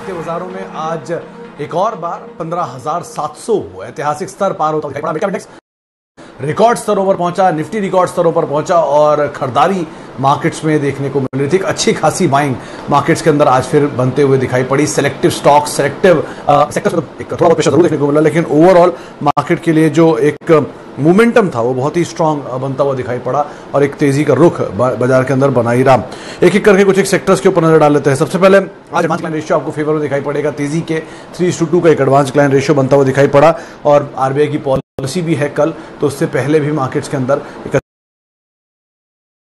भारतीय बाजारों में आज एक और बार 15,700 ऐतिहासिक स्तर पार होता दिखाई पड़ा। रिकॉर्ड स्तरों पर पहुंचा, निफ्टी रिकॉर्ड स्तरों पर पहुंचा और खरीदारी मार्केट्स में देखने को मिल रही थी। अच्छी खासी बाइंग मार्केट्स के अंदर आज फिर बनते हुए दिखाई पड़ी। सेलेक्टिव स्टॉक, सेलेक्टिव सेक्टर्स में एक थोड़ा प्रेशर जरूर देखने को मिला, लेकिन ओवरऑल मार्केट के लिए जो एक मोमेंटम था वो बहुत ही स्ट्रांग बनता हुआ दिखाई पड़ा और एक तेजी का रुख बाजार के अंदर बना ही रहा। एक एक करके कुछ एक सेक्टर्स के ऊपर नजर डाल लेते हैं। सबसे पहले आज एडवांस क्लाइंट रेशियो आपको फेवर में दिखाई पड़ेगा। तेजी के 3:2 का एक एडवांस क्लाइंट रेशियो बनता हुआ दिखाई पड़ा और आरबीआई की पॉलिसी भी है कल, तो उससे पहले भी मार्केट्स के अंदर एक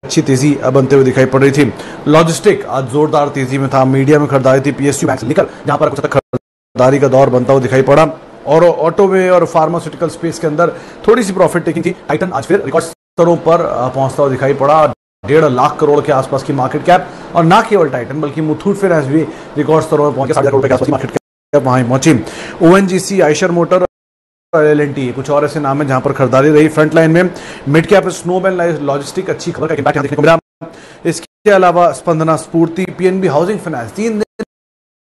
अच्छी तेजी बनते हुए दिखाई पड़ रही थी। लॉजिस्टिक आज जोरदार तेजी में था। मीडिया में खरीदारी थी पीएसयू बैंक से निकल, जहां पर कुछ तक खरीदारी का दौर बनता हुआ दिखाई पड़ा और ऑटो में और फार्मास्यूटिकल स्पेस के अंदर थोड़ी सी प्रॉफिट टेकिंग थी। टाइटन आज फिर रिकॉर्ड स्तरों पर पहुंचता हुआ दिखाई पड़ा। 1.5 लाख करोड़ के आसपास की मार्केट कैप, और ना केवल टाइटन बल्कि मुथूट फाइनेंस भी रिकॉर्ड स्तरों पर पहुंचे। 7,500 करोड़ के आसपास की मार्केट कैप वहां पहुंची। ओएनजीसी, आइशर मोटर, एल&टी कुछ और ऐसे नाम है जहां पर खरीदारी रही। फ्रंट लाइन में मिड कैप स्नोमैन लॉजिस्टिक अच्छी खबर का इम्पैक्ट यहां देखने को मिला। इसके अलावा स्पंदना, स्फूर्ति, पीएनबी हाउसिंग फाइनेंस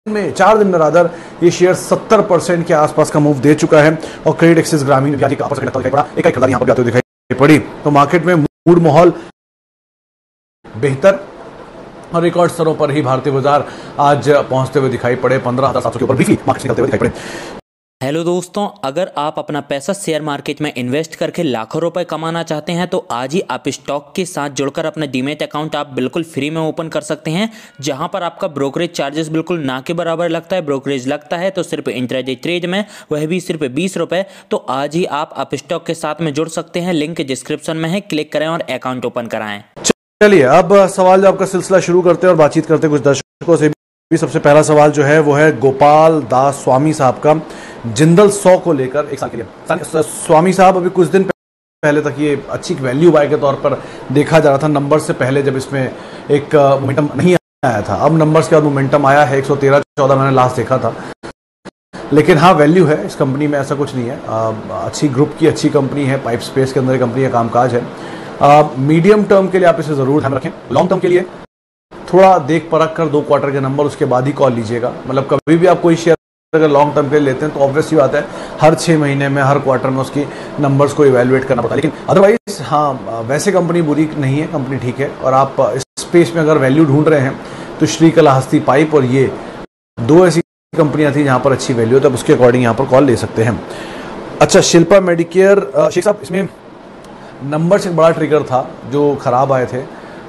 4 दिन में रादर ये शेयर 70% के आसपास का मूव दे चुका है और क्रेडिट एक्सिस ग्रामीण का आपस में दिखाई पड़ा। एक खरीदारी यहां पर जाते हुए दिखाई पड़ी। तो मार्केट में मूड माहौल बेहतर और रिकॉर्ड स्तरों पर ही भारतीय बाजार आज पहुंचते हुए दिखाई पड़े। 15,700 के ऊपर ब्रीफली मार्केट निकलते हुए दिखाई पड़े। हेलो दोस्तों, अगर आप अपना पैसा शेयर मार्केट में इन्वेस्ट करके लाखों रुपए कमाना चाहते हैं तो आज ही आप स्टॉक के साथ जुड़कर अपना डीमैट अकाउंट आप बिल्कुल फ्री में ओपन कर सकते हैं, जहां पर आपका ब्रोकरेज चार्जेस बिल्कुल ना के बराबर लगता है। ब्रोकरेज लगता है तो सिर्फ इंट्राडे ट्रेड में, वह भी सिर्फ 20 रुपए। तो आज ही आप स्टॉक के साथ में जुड़ सकते हैं। लिंक डिस्क्रिप्शन में है, क्लिक करें और अकाउंट ओपन कराएं। चलिए अब सवाल जवाब का सिलसिला शुरू करते हैं और बातचीत करते हैं कुछ दर्शकों से भी। सबसे पहला सवाल जो है वो है गोपाल दास स्वामी साहब का, जिंदल 100 को लेकर 1 साल के लिए। स्वामी साहब अभी कुछ दिन पहले तक ये अच्छी वैल्यू बाय के तौर पर देखा जा रहा था, नंबर से पहले जब इसमें एक मोमेंटम नहीं आया था। अब नंबर्स के बाद मोमेंटम आया है। 113-14 मैंने लास्ट देखा था, लेकिन हाँ वैल्यू है इस कंपनी में, ऐसा कुछ नहीं है। अच्छी ग्रुप की अच्छी कंपनी है, पाइप स्पेस के अंदर कंपनी का कामकाज है। मीडियम टर्म के लिए आप इसे जरूर ध्यान रखें। लॉन्ग टर्म के लिए थोड़ा देख परख कर 2 क्वार्टर के नंबर उसके बाद ही कॉल लीजिएगा। मतलब कभी भी आप कोई शेयर अगर लॉन्ग टर्म के लिए लेते हैं तो ऑब्वियसली बात है हर 6 महीने में, हर क्वार्टर में उसकी नंबर्स को इवैल्यूएट करना पड़ता है। लेकिन अदरवाइज हाँ वैसे कंपनी बुरी नहीं है, कंपनी ठीक है। और आप इस स्पेस में अगर वैल्यू ढूंढ रहे हैं तो श्रीकलाहस्ती पाइप और ये 2 ऐसी कंपनियां थी जहां पर अच्छी वैल्यू है, तब उसके अकॉर्डिंग यहाँ पर कॉल ले सकते हैं। अच्छा, शिल्पा मेडिकेयर, शेख साहब इसमें नंबर से एक बड़ा ट्रिगर था जो खराब आए थे।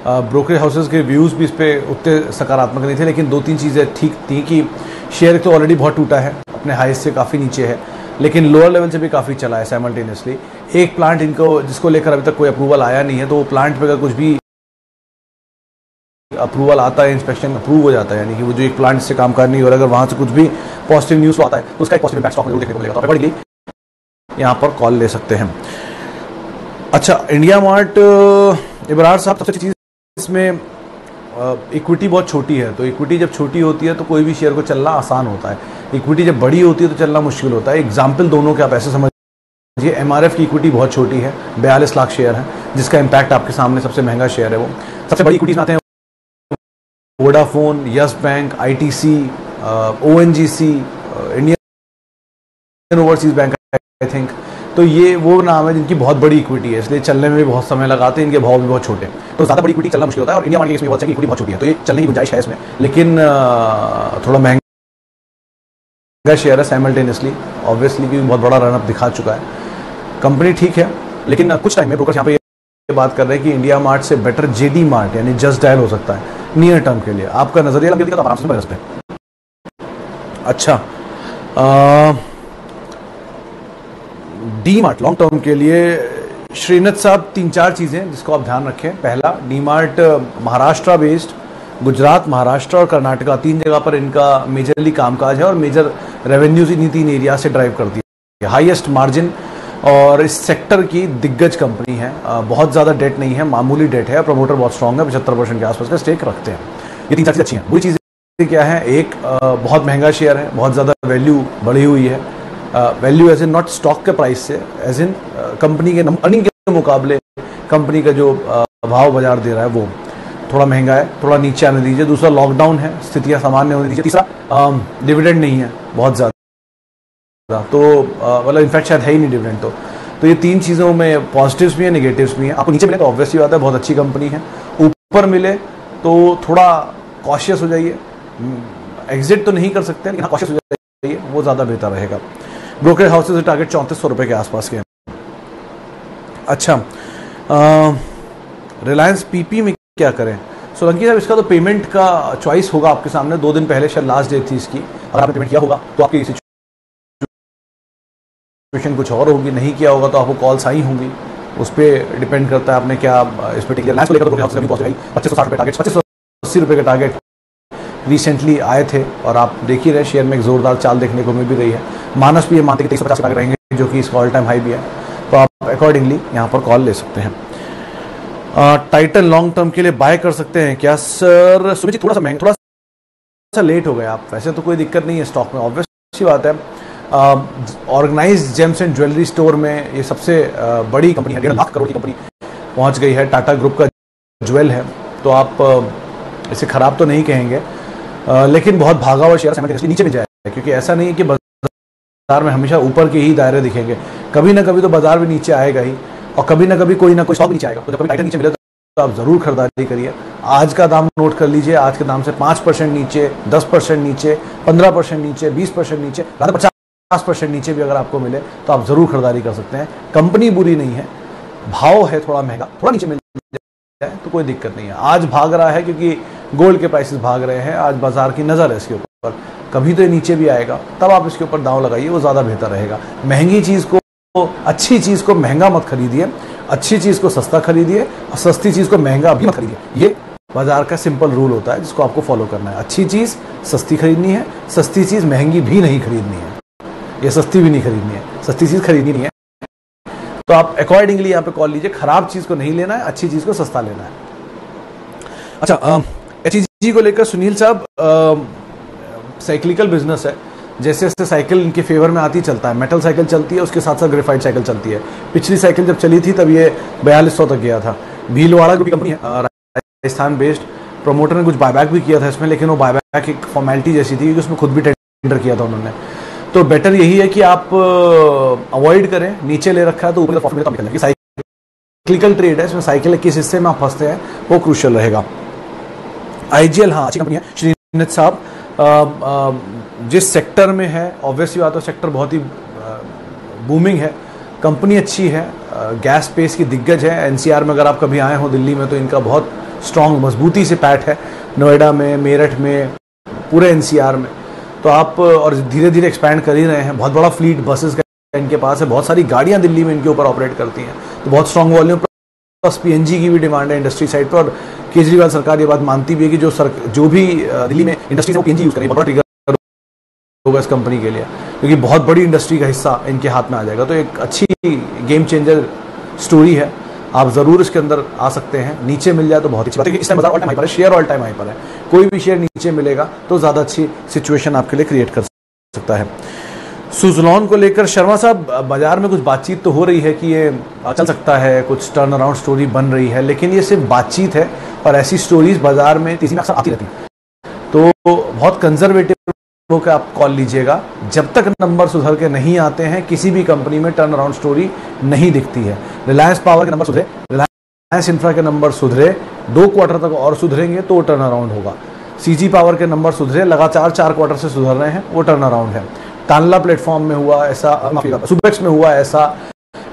ब्रोकरेज हाउसेस के व्यूज़ भी इस पर उतने सकारात्मक नहीं थे, लेकिन 2-3 चीज़ें ठीक थी कि शेयर तो ऑलरेडी बहुत टूटा है, अपने हाई से काफ़ी नीचे है, लेकिन लोअर लेवल से भी काफ़ी चला है साइमल्टेनियसली। एक प्लांट इनको जिसको लेकर अभी तक कोई अप्रूवल आया नहीं है, तो वो प्लांट पे अगर कुछ भी अप्रूवल आता है, इंस्पेक्शन अप्रूव हो जाता है, यानी कि वो जो एक प्लांट से काम कर नहीं हो रहा, अगर वहाँ से कुछ भी पॉजिटिव न्यूज़ आता है तो उसका एक पॉजिटिव इम्पैक्ट स्टॉक में देखने को मिलेगा। तो अकॉर्डिंगली यहाँ पर कॉल ले सकते हैं। अच्छा, इंडिया मार्ट, इब्रार साहब, सबसे अच्छी चीज़ इसमें इक्विटी बहुत छोटी है। तो इक्विटी जब छोटी होती है तो कोई भी शेयर को चलना आसान होता है। इक्विटी जब बड़ी होती है तो चलना मुश्किल होता है। एग्जाम्पल दोनों के आप ऐसे समझिए, एमआरएफ की इक्विटी बहुत छोटी है, 42 लाख शेयर है, जिसका इम्पैक्ट आपके सामने सबसे महंगा शेयर है वो। सबसे बड़ी इक्विटीज आते हैं Vodafone, yes bank, ITC, ONGC, Indian overseas bank I think. तो ये वो नाम है जिनकी बहुत बड़ी इक्विटी है, इसलिए चलने में भी बहुत समय लगाते हैं, इनके भाव भी बहुत छोटे हैं, तो ज़्यादा बड़ी इक्विटी चलना मुश्किल होता है। और इंडिया मार्केट में बहुत अच्छी इक्विटी बहुत छोटी है, तो ये चलने की गुंजाइश है इसमें, लेकिन थोड़ा महंगा शेयर है साइमल्टेनियसली, ऑब्वियसली भी बहुत बड़ा रनअप दिखा चुका है। कंपनी ठीक है, लेकिन कुछ टाइम में ब्रोकर्स यहाँ पे ये बात कर रहे हैं कि इंडिया मार्ट से बेटर जेडी मार्ट यानी जस्ट डायल हो सकता है नियर टर्म के लिए। आपका नजरिया लंबी तो आराम से बरस पे। अच्छा, डी मार्ट लॉन्ग टर्म के लिए श्रीनाथ साहब, 3-4 चीज़ें जिसको आप ध्यान रखें। पहला, D mart Maharashtra based, Gujarat, Maharashtra और कर्नाटका 3 जगह पर इनका मेजरली कामकाज है और मेजर रेवेन्यूज इन्हीं 3 एरिया से ड्राइव करती है। हाईएस्ट मार्जिन और इस सेक्टर की दिग्गज कंपनी है। बहुत ज़्यादा डेट नहीं है, मामूली डेट है, प्रमोटर बहुत स्ट्रॉन्ग है, 75% के आसपास का स्टेक रखते हैं। ये 3-4 चीज़ अच्छी हैं। बुरी चीज़ें क्या है? एक, बहुत महंगा शेयर है, बहुत ज़्यादा वैल्यू बढ़ी हुई है। Value as in not stock के प्राइस से, एज इन कंपनी के अर्निंग के मुकाबले कंपनी का जो भाव बाजार दे रहा है वो थोड़ा महंगा है, थोड़ा नीचे आने दीजिए। दूसरा लॉकडाउन है, स्थितियां सामान्य होने दीजिए। तीसरा डिविडेंड नहीं है बहुत ज़्यादा, तो मतलब इनफैक्ट शायद है ही नहीं डिविडेंड। तो ये तीन चीज़ों में पॉजिटिव्स भी हैं, नेगेटिव्स भी हैं। आपको नीचे मिले तो ऑब्वियसली बात है बहुत अच्छी कंपनी है, ऊपर मिले तो थोड़ा कॉशियस हो जाइए। एग्जिट तो नहीं कर सकते लेकिन कॉशियस हो जाइए, वो ज़्यादा बेहतर रहेगा। ब्रोकरेज हाउसेज से टारगेट 3400 रुपये के आसपास के हैं। अच्छा, रिलायंस पीपी में क्या करें सोलंकी साहब? इसका तो पेमेंट का चॉइस होगा आपके सामने। 2 दिन पहले शायद लास्ट डेट थी इसकी। अगर आपने पेमेंट किया होगा तो आपकी सिचुएशन कुछ और होगी, नहीं किया होगा तो आपको कॉल्स आई होंगी। उस पर डिपेंड करता है आपने क्या इस पर टिक। को लेकर 2560 रुपये टारगेट, 2580 रुपये का टारगेट रिसेंटली आए थे और आप देख ही रहे शेयर में एक जोरदार चाल देखने को मिल भी रही है। मानस भी ये मानते कि 2350 टारगेट रहेंगे, जो कि इसका ऑल टाइम हाई भी है, तो आप अकॉर्डिंगली यहाँ पर कॉल ले सकते हैं। टाइटन लॉन्ग टर्म के लिए बाय कर सकते हैं क्या सर? सुमित जी थोड़ा सा महंगा, थोड़ा सा लेट हो गया आप। वैसे तो कोई दिक्कत नहीं है स्टॉक में, ऑब्वियस सी बात है। Organised gems and jewellery store में ये सबसे बड़ी कंपनी है, 1.5 लाख करोड़ की कंपनी पहुंच गई है। टाटा ग्रुप का ज्वेल है, तो आप इसे खराब तो नहीं कहेंगे, लेकिन बहुत भागा हुआ शेयर है, नीचे में जाएगा। क्योंकि ऐसा नहीं है कि बाजार में हमेशा ऊपर के ही दायरे दिखेंगे, कभी ना कभी तो बाजार भी नीचे आएगा ही, और कभी ना कभी कोई ना कोई स्टॉक नीचे आएगा। तो जब कभी टाइटन नीचे मिले तो आप जरूर खरीदारी करिए। आज का दाम नोट कर लीजिए, आज के दाम से 5% नीचे, 10% नीचे, 15% नीचे, 20% नीचे, 50% नीचे भी अगर आपको मिले तो आप जरूर खरीदारी कर सकते हैं। कंपनी बुरी नहीं है, भाव है थोड़ा महंगा, थोड़ा नीचे मिल जाए तो कोई दिक्कत नहीं है। आज भाग रहा है क्योंकि गोल्ड के प्राइसेस भाग रहे हैं, आज बाजार की नज़र है इसके ऊपर। कभी तो ये नीचे भी आएगा, तब आप इसके ऊपर दांव लगाइए, वो ज़्यादा बेहतर रहेगा। महंगी चीज़ को, अच्छी चीज़ को महंगा मत खरीदिए, अच्छी चीज़ को सस्ता खरीदिए, और सस्ती चीज़ को महंगा भी मत खरीदिए। ये बाजार का सिंपल रूल होता है जिसको आपको फॉलो करना है। अच्छी चीज़ सस्ती खरीदनी है, सस्ती चीज़ महंगी भी नहीं खरीदनी है, ये सस्ती भी नहीं खरीदनी है, सस्ती चीज़ खरीदनी नहीं है। तो आप अकॉर्डिंगली यहाँ पे कॉल लीजिए। खराब चीज़ को नहीं लेना है, अच्छी चीज़ को सस्ता लेना है। अच्छा, HEG को लेकर सुनील साहब, साइक्लिकल बिजनेस है, जैसे जैसे साइकिल इनके फेवर में आती चलता है। मेटल साइकिल चलती है, उसके साथ साथ ग्रेफाइट साइकिल चलती है। पिछली साइकिल जब चली थी तब ये 4200 तक गया था। भीलवाड़ा की कंपनी है, राजस्थान बेस्ड। प्रमोटर ने कुछ बायबैक भी किया था इसमें, लेकिन वो बायबैक एक फॉर्मेलिटी जैसी थी क्योंकि उसमें खुद भी टेंडर किया था उन्होंने। तो बेटर यही है कि आप अवॉइड करें। नीचे ले रखा है तो ऊपर प्रॉफिट निकल जाएगी। साइक्लिकल ट्रेड है, इसमें साइकिल किस हिस्से में आप फंसते हैं वो क्रूशियल रहेगा। IGL हाँ अच्छी कंपनी है। श्रीनित साहब, जिस सेक्टर में है ऑब्वियसली बात है, सेक्टर बहुत ही बूमिंग है, कंपनी अच्छी है, गैस स्पेस की दिग्गज है। NCR में अगर आप कभी आए हो दिल्ली में तो इनका बहुत स्ट्रांग मजबूती से पैठ है, नोएडा में, मेरठ में, पूरे NCR में। तो आप, और धीरे धीरे एक्सपैंड कर ही रहे हैं। बहुत बड़ा फ्लीट बसेस का इनके पास है, बहुत सारी गाड़ियाँ दिल्ली में इनके ऊपर ऑपरेट करती हैं, तो बहुत स्ट्रांग वॉल्यूम, प्लस PNG की भी डिमांड है इंडस्ट्री साइड पर। और केजरीवाल सरकार ये बात मानती भी है कि जो भी दिल्ली में इंडस्ट्री है वो PNG यूज़ करें, बहुत ट्रिगर होगा इस कंपनी के लिए, क्योंकि बहुत बड़ी इंडस्ट्री का हिस्सा इनके हाथ में आ जाएगा। तो एक अच्छी गेम चेंजर स्टोरी है, आप ज़रूर इसके अंदर आ सकते हैं। नीचे मिल जाए तो बहुत अच्छी बात है, इस टाइम बाजार ऑल टाइम हाई पर है, शेयर ऑल टाइम हाई पर है। कोई भी शेयर नीचे मिलेगा तो ज़्यादा अच्छी सिचुएशन आपके लिए क्रिएट कर सकता है। सुज़लॉन को लेकर शर्मा साहब, बाजार में कुछ बातचीत तो हो रही है कि ये चल सकता है, कुछ टर्न अराउंड स्टोरी बन रही है, लेकिन ये सिर्फ बातचीत है और ऐसी स्टोरीज बाजार में तेजी में अक्सर आती रहती है। तो बहुत कंजर्वेटिव होकर आप कॉल लीजिएगा। जब तक नंबर सुधर के नहीं आते हैं किसी भी कंपनी में टर्न अराउंड स्टोरी नहीं दिखती है। रिलायंस पावर के नंबर सुधरे, रिलायंस इंफ्रा के नंबर सुधरे, 2 क्वार्टर तक और सुधरेंगे तो टर्न अराउंड होगा। CG पावर के नंबर सुधरे, लगातार 4 क्वार्टर से सुधर रहे हैं, वो टर्न अराउंड है। तानला प्लेटफॉर्म में हुआ ऐसा, सुबेक्स में हुआ ऐसा,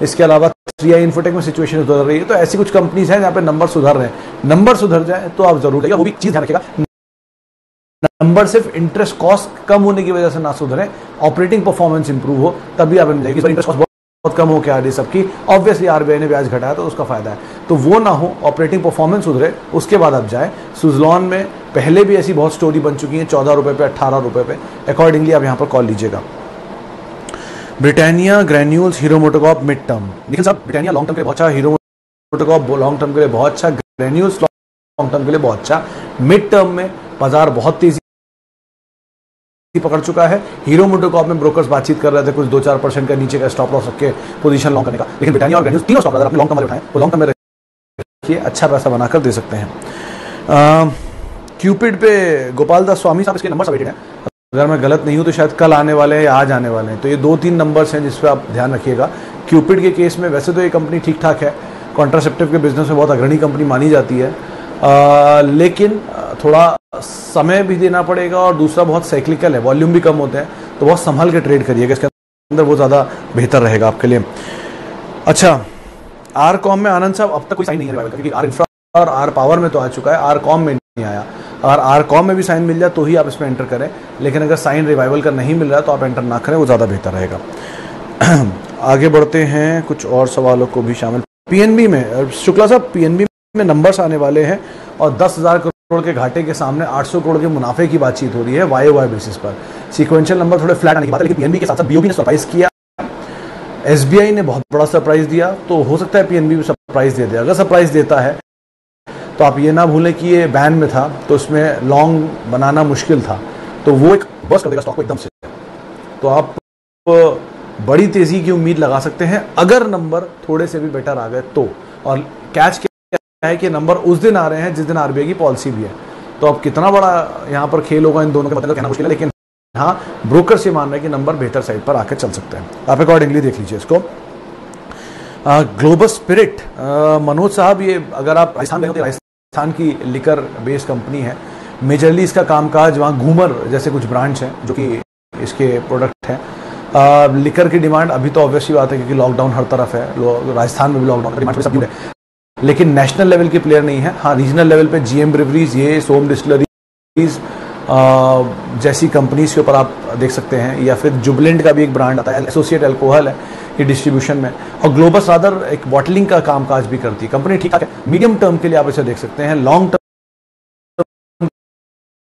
इसके अलावा 3i इन्फोटेक में सिचुएशन सुधर रही है। तो ऐसी कुछ कंपनीज हैं जहाँ पे नंबर सुधर रहे हैं। नंबर सुधर जाए तो आप जरूर जाइए। वो भी चीज ध्यान रखिएगा, नंबर सिर्फ इंटरेस्ट कॉस्ट कम होने की वजह से ना सुधरे, ऑपरेटिंग परफॉर्मेंस इंप्रूव हो तभी आप मिल जाएगी। इंटरेस्ट कॉस्ट बहुत कम हो के आ रही सबकी, ऑब्वियसली RBI ने ब्याज घटाया तो उसका फायदा है, तो वो ना हो, ऑपरेटिंग परफॉर्मेंस सुधरे, उसके बाद आप जाए। सुज़लॉन में पहले भी ऐसी बहुत स्टोरी बन चुकी है, 14 रुपये पे, 18 रुपये पे, अकॉर्डिंगली आप यहाँ पर कॉल लीजिएगा। Britannia granules, hero MotoCorp mid term. Nikhil साहब, ब्रिटानिया लॉन्ग टर्म के लिए बहुत अच्छा, हीरो मोटोकॉर्प लॉन्ग टर्म के लिए बहुत अच्छा, ग्रैन्यूल्स लॉन्ग टर्म के लिए बहुत अच्छा। मिड टर्म में बाजार बहुत तेजी पकड़ चुका है। हीरो मोटोकॉर्प में ब्रोकर्स बातचीत कर रहे थे कुछ 2-4% का नीचे का स्टॉप लॉस रख के पोजीशन लॉन्ग करने का, लेकिन ब्रिटानिया और ग्रैन्यूल्स तीनों स्टॉप अगर अपने लॉन्ग टर्म में उठाएं तो लॉन्ग टर्म में रखिए, अच्छा पैसा बनाकर दे सकते हैं। क्यूपिड पे गोपाल दास स्वामी साहब इसके नंबर सबमिटेड है, अगर मैं गलत नहीं हूँ तो शायद कल आने वाले हैं या आज आने वाले हैं, तो ये 2-3 नंबर्स हैं जिस पे आप ध्यान रखिएगा। क्यूपिड के केस में वैसे तो ये कंपनी ठीक ठाक है, कॉन्ट्रासेप्टिव के बिजनेस में बहुत अग्रणी कंपनी मानी जाती है, लेकिन थोड़ा समय भी देना पड़ेगा और दूसरा बहुत साइक्लिकल है, वॉल्यूम भी कम होते हैं, तो बहुत संभल के ट्रेड करिएगा, इसके अंदर वो ज़्यादा बेहतर रहेगा आपके लिए। अच्छा, आर कॉम में आनंद साहब अब तक कोई साइन नहीं है, क्योंकि आर इंफ्रा और आर पावर में तो आ चुका है, आर कॉम में नहीं आया। अगर आर कॉम में भी साइन मिल जाए तो ही आप इसमें एंटर करें, लेकिन अगर साइन रिवाइवल का नहीं मिल रहा तो आप एंटर ना करें, वो ज़्यादा बेहतर रहेगा। आगे बढ़ते हैं, कुछ और सवालों को भी शामिल। पीएनबी में शुक्ला साहब, पीएनबी में नंबर्स आने वाले हैं और 10,000 करोड़ के घाटे के सामने 800 करोड़ के मुनाफे की बातचीत हो रही है वाई बेसिस पर। सीक्वेंशियल नंबर थोड़े फ्लैट आने की बात है, लेकिन पीएनबी के साथ साथ बीओबी ने सरप्राइज किया, एसबीआई ने बहुत बड़ा सरप्राइज दिया, तो हो सकता है पीएनबी भी सरप्राइज दे दे। अगर सरप्राइज देता है तो आप ये ना भूलें कि ये बैन में था, तो इसमें लॉन्ग बनाना मुश्किल था, तो वो एक बस कर देगा स्टॉक को एकदम से, तो आप बड़ी तेजी की उम्मीद लगा सकते हैं अगर नंबर थोड़े से भी बेटर आ गए तो। और कैच क्या है कि नंबर उस दिन आ रहे हैं जिस दिन आरबीआई की पॉलिसी भी है, तो अब कितना बड़ा यहाँ पर खेल होगा इन दोनों के मतलब कहना मुश्किल है, लेकिन हाँ ब्रोकर से मान रहे हैं कि नंबर बेहतर साइड पर आकर चल सकते हैं। आप अकॉर्डिंगली देख लीजिए इसको। ग्लोबल स्पिरिट, मनोज साहब, ये अगर आप राजस्थान में, राजस्थान की लिकर बेस्ड कंपनी है, मेजरली इसका कामकाज वहाँ घूमर जैसे कुछ ब्रांड्स हैं जो कि इसके प्रोडक्ट हैं। लिकर की डिमांड अभी तो ऑब्वियसली बात है क्योंकि लॉकडाउन हर तरफ है, राजस्थान में भी लॉकडाउन की डिमांड सब है, लेकिन नेशनल लेवल के प्लेयर नहीं है। हाँ, रीजनल लेवल पे जीएम ब्रिवरीज, ये सोम डिस्टिलरीज जैसी कंपनीज के ऊपर आप देख सकते हैं, या फिर जुबलेंट का भी एक ब्रांड आता है, एसोसिएट अल्कोहल है ये डिस्ट्रीब्यूशन में, और ग्लोबस रादर एक बॉटलिंग का कामकाज भी करती है। कंपनी ठीक है, मीडियम टर्म के लिए आप इसे देख सकते हैं। लॉन्ग टर्म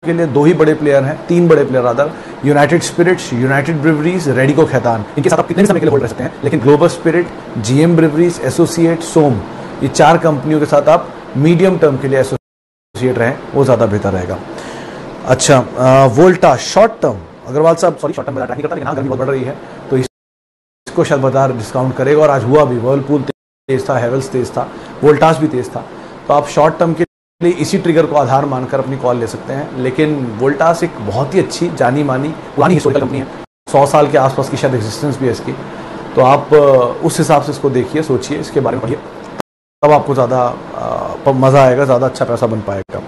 के लिए 2 ही बड़े प्लेयर हैं, 3 बड़े player rather, United Spirits, United Breweries, Radico Khaitan, इनके साथ आप कितने समय के लिए होल्ड रह सकते हैं, लेकिन ग्लोबल स्पिरिट, जीएम ब्रिवरीज, एसोसिएट, सोम, ये 4 कंपनियों के साथ आप मीडियम टर्म के लिए एसोसिएट रहें, वो ज़्यादा बेहतर रहेगा। अच्छा, वोल्टा शॉर्ट टर्म, अग्रवाल साहब सॉरी शॉर्ट टर्म बाजार नहीं करता, लेकिन हाँ गर्मी बहुत बढ़ रही है तो इसको शायद बाजार डिस्काउंट करेगा, और आज हुआ भी, वर्लपूल तेज था, हेवल्स तेज था, वोल्टास भी तेज था, तो आप शॉर्ट टर्म के लिए इसी ट्रिगर को आधार मानकर अपनी कॉल ले सकते हैं। लेकिन वोल्टास एक बहुत ही अच्छी जानी मानी पुरानी हिस्टोरिकल कंपनी है, 100 साल के आसपास की शायद एग्जिस्टेंस भी है इसकी, तो आप उस हिसाब से इसको देखिए, सोचिए, इसके बारे में पढ़िए, तब आपको ज़्यादा मज़ा आएगा, ज़्यादा अच्छा पैसा बन पाएगा।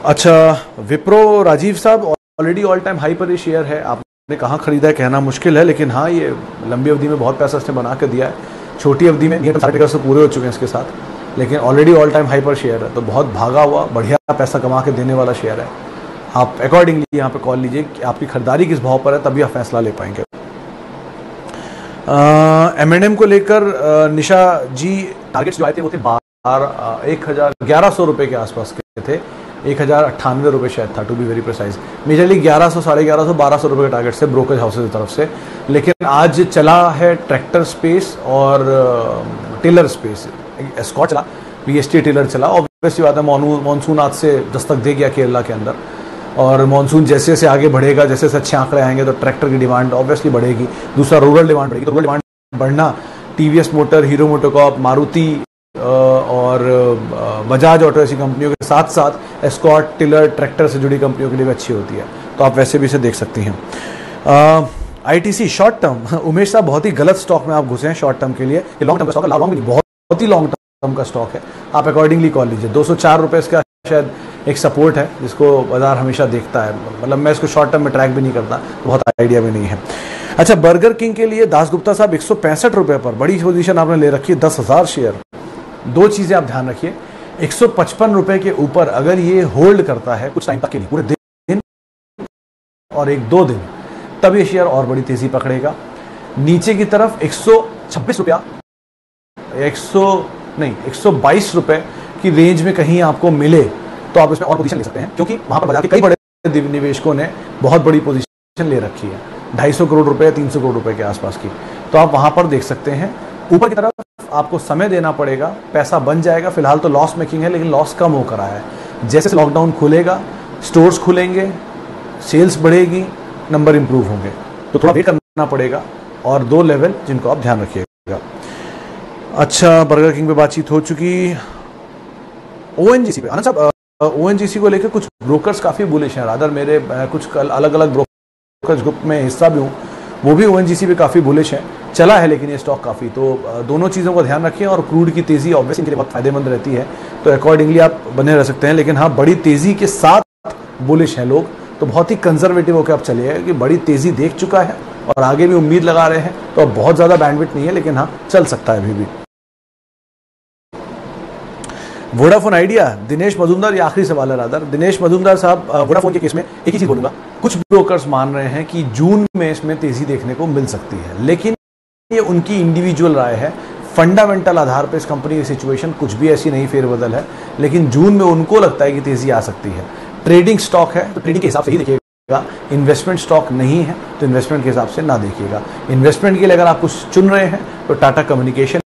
अच्छा, विप्रो राजीव साहब, ऑलरेडी ऑल टाइम हाई पर ये शेयर है, आपने कहाँ खरीदा है कहना मुश्किल है, लेकिन हाँ ये लंबी अवधि में बहुत पैसा इसने बना कर दिया है, छोटी अवधि में नियर टर्म से पूरे हो चुके हैं इसके साथ, लेकिन ऑलरेडी ऑल टाइम हाई पर शेयर है, तो बहुत भागा हुआ बढ़िया पैसा कमा के देने वाला शेयर है। आप अकॉर्डिंगली यहाँ पे कॉल लीजिए कि आपकी खरीदारी किस भाव पर है, तभी आप फैसला ले पाएंगे। M&M को लेकर निशा जी टारगेट्स जो आए थे वो थे 1100 रुपये के आसपास के थे, 1098 रुपये शायद था to be very precise. Majorly 1100, 1150, 1200 रुपये के टारगेट से ब्रोकरेज हाउसेज की तरफ से, लेकिन आज चला है ट्रैक्टर स्पेस और टिलर स्पेस, एस्कॉर्ट चला, पीएसटी टिलर चला। ऑब्वियसली बात है मानसून आज से दस्तक दे गया केरला के अंदर, और मानसून जैसे जैसे आगे बढ़ेगा, जैसे जैसे अच्छे आंकड़े आएंगे तो ट्रैक्टर की डिमांड ऑब्वियसली बढ़ेगी, दूसरा रूरल डिमांड बढ़ेगी, तो रूरल डिमांड बढ़ना TVS motor, hero MotoCorp, Maruti और बजाज ऑटो ऐसी कंपनियों के साथ साथ एस्कॉर्ट, टिलर, ट्रैक्टर से जुड़ी कंपनियों के लिए भी अच्छी होती है, तो आप वैसे भी इसे देख सकती हैं। आईटीसी शॉर्ट टर्म, उमेश साहब बहुत ही गलत स्टॉक में आप घुसे हैं शॉर्ट टर्म के लिए, ये लॉन्ग टर्म का स्टॉक है, लॉन्ग बहुत ही लॉन्ग टर्म का स्टॉक है, आप अकॉर्डिंगली कॉल लीजिए। 204 रुपये इसका शायद एक सपोर्ट है जिसको बाजार हमेशा देखता है, मतलब मैं इसको शॉर्ट टर्म में ट्रैक भी नहीं करता, बहुत आइडिया भी नहीं है। अच्छा, बर्गर किंग के लिए दास गुप्ता साहब 165 रुपये पर बड़ी पोजीशन आपने ले रखी है, 10,000 शेयर। 2 चीज़ें आप ध्यान रखिए, 155 रुपये के ऊपर अगर ये होल्ड करता है कुछ टाइम तक के लिए, पूरे दिन और 1-2 दिन, तब ये शेयर और बड़ी तेजी पकड़ेगा। नीचे की तरफ 126 रुपया, 122 रुपये की रेंज में कहीं आपको मिले तो आप इसमें और पोजीशन ले सकते हैं, क्योंकि वहां पर बाजार के कई बड़े निवेशकों ने बहुत बड़ी पोजीशन ले रखी है, 250 करोड़ रुपए, 300 करोड़ रुपए के आसपास की, तो आप वहां पर देख सकते हैं। ऊपर की तरफ आपको समय देना पड़ेगा, पैसा बन जाएगा, फिलहाल तो लॉस मेकिंग है, लेकिन लॉस कम होकर आया है। जैसे लॉकडाउन खुलेगा, स्टोर्स खुलेंगे, सेल्स बढ़ेगी, नंबर इंप्रूव होंगे, तो थोड़ा वेट करना पड़ेगा। और 2 लेवल जिनको आप ध्यान रखिएगा। अच्छा, बर्गर किंग पे बातचीत हो चुकी। ओएनजीसी पे आनंद साहब ओएनजीसी को लेकर कुछ ब्रोकर्स काफ़ी बुलिश हैं। रादर मेरे कुछ अलग अलग ब्रोकर्स ग्रुप में हिस्सा भी हूँ, वो भी ओएनजीसी पे काफ़ी बुलिश है। चला है लेकिन ये स्टॉक काफ़ी, तो दोनों चीज़ों का ध्यान रखें। और क्रूड की तेज़ी ऑब्वियसली इनके लिए बहुत फायदेमंद रहती है, तो अकॉर्डिंगली आप बने रह सकते हैं। लेकिन हाँ, बड़ी तेज़ी के साथ बुलिश हैं लोग, तो बहुत ही कंजर्वेटिव होकर आप चलिए कि बड़ी तेज़ी देख चुका है और आगे भी उम्मीद लगा रहे हैं, तो अब बहुत ज़्यादा बैंडविड्थ नहीं है, लेकिन हाँ चल सकता है अभी भी। वोडाफोन आइडिया, दिनेश मजूमदार, ये आखिरी सवाल है रादर। दिनेश मजूमदार साहब, वोडाफोन के केस में एक ही चीज बोलूंगा, कुछ ब्रोकर्स मान रहे हैं कि जून में इसमें तेजी देखने को मिल सकती है, लेकिन ये उनकी इंडिविजुअल राय है। फंडामेंटल आधार पर इस कंपनी की सिचुएशन कुछ भी ऐसी नहीं फेरबदल है, लेकिन जून में उनको लगता है कि तेजी आ सकती है। ट्रेडिंग स्टॉक है तो ट्रेडिंग के हिसाब से ही देखिएगा, इन्वेस्टमेंट स्टॉक नहीं है तो इन्वेस्टमेंट के हिसाब से ना देखिएगा। इन्वेस्टमेंट के लिए अगर आप कुछ चुन रहे हैं तो टाटा कम्युनिकेशन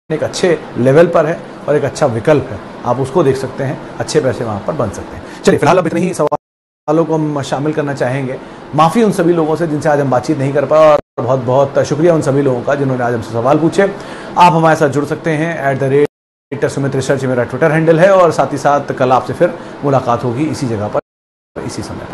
एक अच्छे लेवल पर है और एक अच्छा विकल्प है, आप उसको देख सकते हैं, अच्छे पैसे वहां पर बन सकते हैं। चलिए फिलहाल अब इतने ही सवालों को हम शामिल करना चाहेंगे। माफ़ी उन सभी लोगों से जिनसे आज हम बातचीत नहीं कर पाए, और बहुत बहुत शुक्रिया उन सभी लोगों का जिन्होंने आज हमसे सवाल पूछे। आप हमारे साथ जुड़ सकते हैं @सुमित रिसर्च मेरा ट्विटर हैंडल है, और साथ ही साथ कल आपसे फिर मुलाकात होगी इसी जगह पर इसी समय पर।